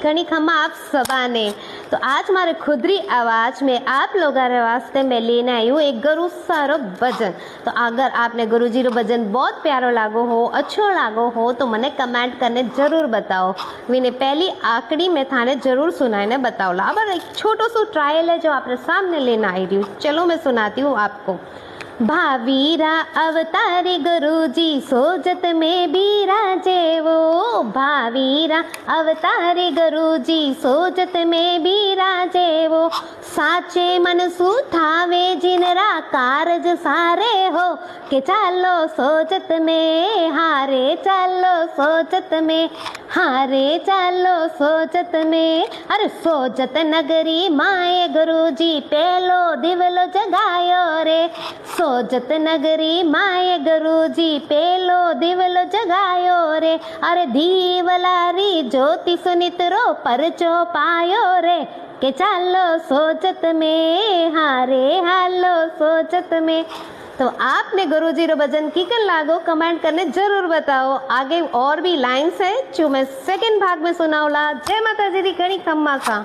घणी खम्मा आप सबा ने। तो आज मारे खुदरी आवाज में आप लोगों के वास्ते मैं लेने आई हूँ एक गुरु सारो भजन। तो अगर आपने गुरु जी रो भजन बहुत प्यारो लागो हो, अच्छो लागो हो तो मने कमेंट करने जरूर बताओ। मैंने पहली आकड़ी में थाने जरूर सुनाने बताओला। अब एक छोटो सो ट्रायल है जो आपने सामने लेना आई रही हूँ। चलो मैं सुनाती हूँ आपको। भावीरा अवतारी गुरुजी सोजत में बिराजे वो। भावीरा अवतारी गुरुजी सोजत में बिराजे वो। साचे मन सुथावे जिनरा कारज सारे हो। के चालो सोजत में हारे चालो सोजत में हारे चालो सोजत में। अरे सोजत नगरी माए गुरुजी पेलो दिवलो जगायो रे। सोजत नगरी माए गुरुजी पेलो दिवलो जगायो रे। अरे दीवलारी ज्योति सुनितरो परचो पायो रे। के चालो सोजत में हारे हालो सोजत में। तो आपने गुरुजी रो भजन कीकन लागो कमेंट करने जरूर बताओ। आगे और भी लाइन्स है जो मैं सेकंड भाग में सुनाऊला। जय माता जी दी घणी खम्मा का।